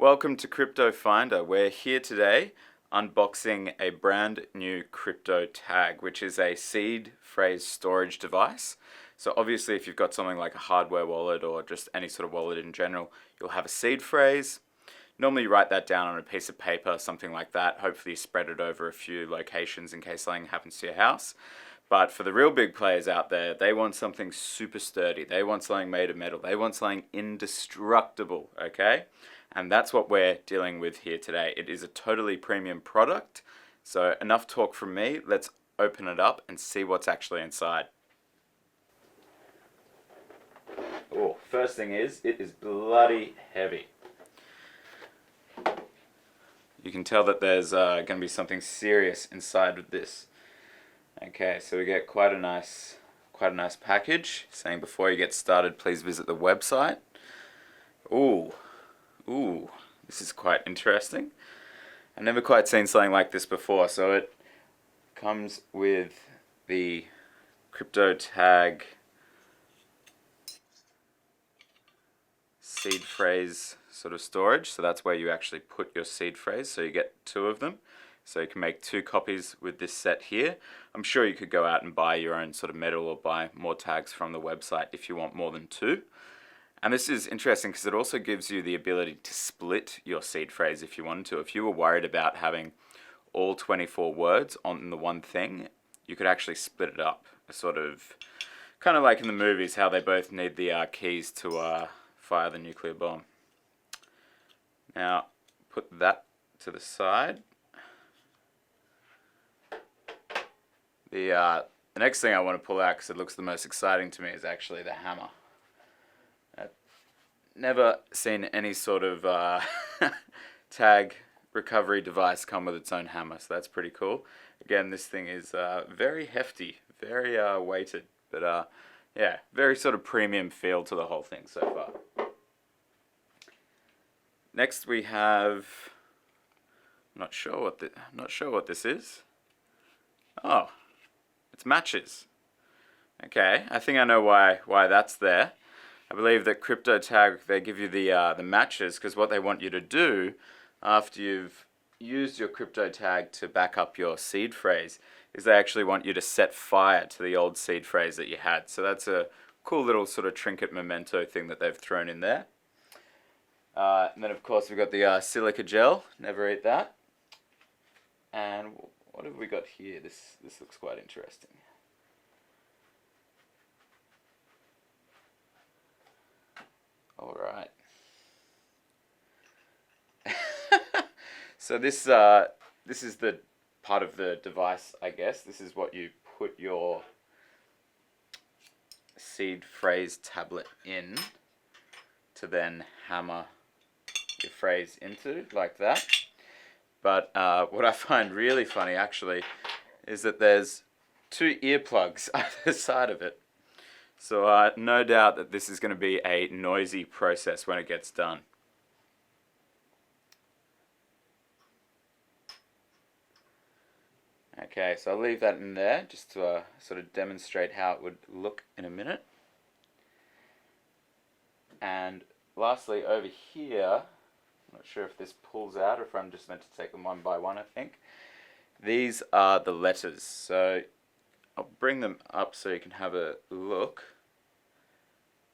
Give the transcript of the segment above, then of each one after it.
Welcome to Crypto Finder. We're here today unboxing a brand new CRYPTOTAG, which is a seed phrase storage device. So obviously if you've got something like a hardware wallet or just any sort of wallet in general, you'll have a seed phrase. Normally you write that down on a piece of paper, something like that. Hopefully you spread it over a few locations in case something happens to your house. But for the real big players out there, they want something super sturdy. They want something made of metal. They want something indestructible, okay? And that's what we're dealing with here today. It is a totally premium product. So enough talk from me. Let's open it up and see what's actually inside. Oh, first thing is, it is bloody heavy. You can tell that there's going to be something serious inside with this. Okay, so we get quite a nice package saying before you get started, please visit the website. Ooh, this is quite interesting. I've never quite seen something like this before. So it comes with the CRYPTOTAG seed phrase sort of storage. So that's where you actually put your seed phrase. So you get two of them. So you can make two copies with this set here. I'm sure you could go out and buy your own sort of metal or buy more tags from the website if you want more than two. And this is interesting because it also gives you the ability to split your seed phrase if you wanted to. If you were worried about having all 24 words on the one thing, you could actually split it up. Sort of, kind of like in the movies, how they both need the keys to fire the nuclear bomb. Now, put that to the side. The next thing I want to pull out, because it looks the most exciting to me, is actually the hammer. I've never seen any sort of tag recovery device come with its own hammer, so that's pretty cool. Again, this thing is very hefty, very weighted, but yeah, very sort of premium feel to the whole thing so far. Next we have, I'm not sure what this is. Oh. It's matches. Okay, I think I know why that's there. I believe that CRYPTOTAG, they give you the matches because what they want you to do after you've used your CRYPTOTAG to back up your seed phrase is they actually want you to set fire to the old seed phrase that you had. So that's a cool little sort of trinket memento thing that they've thrown in there. And then of course we've got the silica gel, never eat that. And what have we got here? This looks quite interesting. All right. So this is the part of the device, I guess. This is what you put your seed phrase tablet in to then hammer your phrase into, like that. But what I find really funny actually is that there's two earplugs either side of it. So no doubt that this is going to be a noisy process when it gets done. Okay, so I'll leave that in there just to sort of demonstrate how it would look in a minute. And lastly over here, I'm not sure if this pulls out or if I'm just meant to take them one by one, I think. These are the letters. So I'll bring them up so you can have a look.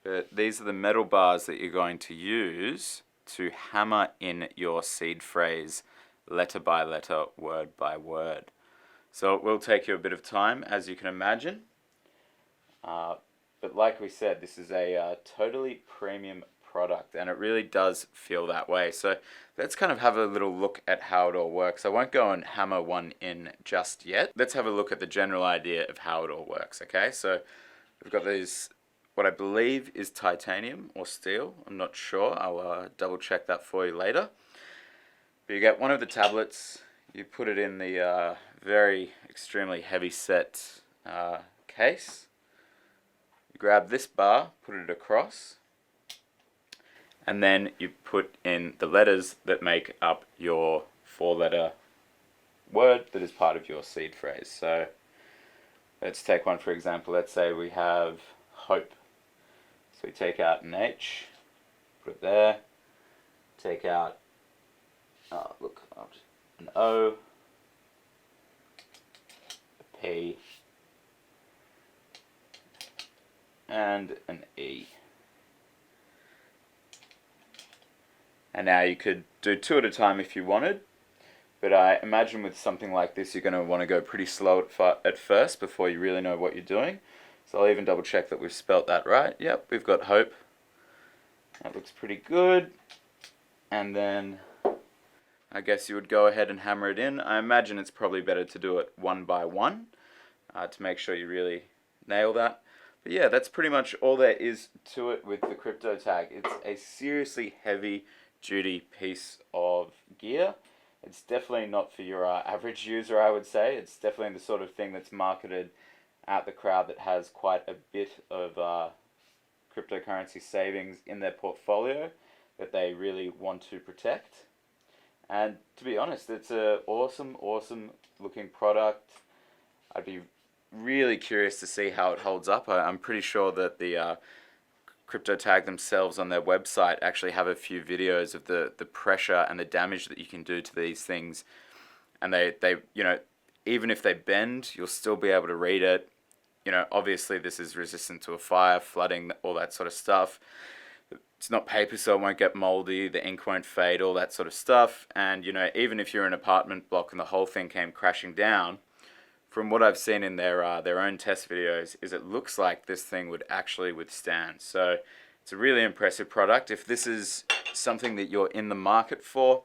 But these are the metal bars that you're going to use to hammer in your seed phrase letter by letter, word by word. So it will take you a bit of time, as you can imagine. But like we said, this is a totally premium product, and it really does feel that way. So let's kind of have a little look at how it all works. I won't go and hammer one in just yet. Let's have a look at the general idea of how it all works, okay? So we've got these, what I believe is titanium or steel. I'm not sure. I'll double check that for you later. But you get one of the tablets, you put it in the very extremely heavy set case. You grab this bar, put it across, and then you put in the letters that make up your four-letter word that is part of your seed phrase. So let's take one for example. Let's say we have hope. So we take out an H, put it there, take out look, an O, a P, and an E. And now you could do 2 at a time if you wanted, but I imagine with something like this you're going to want to go pretty slow at first before you really know what you're doing. So I'll even double check that we've spelt that right. Yep, we've got hope. That looks pretty good. And then I guess you would go ahead and hammer it in. I imagine it's probably better to do it one by one to make sure you really nail that. But yeah, that's pretty much all there is to it with the CRYPTOTAG. It's a seriously heavy duty piece of gear. It's definitely not for your average user, I would say. It's definitely the sort of thing that's marketed at the crowd that has quite a bit of cryptocurrency savings in their portfolio that they really want to protect. And to be honest, it's an awesome looking product. I'd be really curious to see how it holds up. I'm pretty sure that the CRYPTOTAG themselves on their website actually have a few videos of the pressure and the damage that you can do to these things. And they you know, even if they bend, you'll still be able to read it. You know, obviously this is resistant to a fire, flooding, all that sort of stuff. It's not paper, so it won't get moldy, the ink won't fade, all that sort of stuff. And, you know, even if you're in an apartment block and the whole thing came crashing down, from what I've seen in their own test videos, is it looks like this thing would actually withstand. So it's a really impressive product. If this is something that you're in the market for,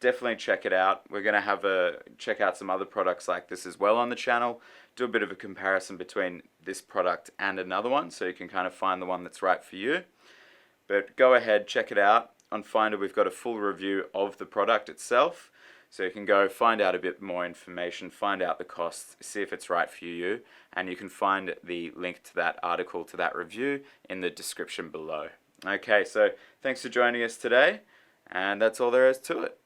definitely check it out. We're going to check out some other products like this as well on the channel, do a bit of a comparison between this product and another one, so you can kind of find the one that's right for you. But go ahead, check it out. On Finder we've got a full review of the product itself, so you can go find out a bit more information, find out the costs, see if it's right for you, and you can find the link to that article, to that review, in the description below. Okay, so thanks for joining us today, and that's all there is to it.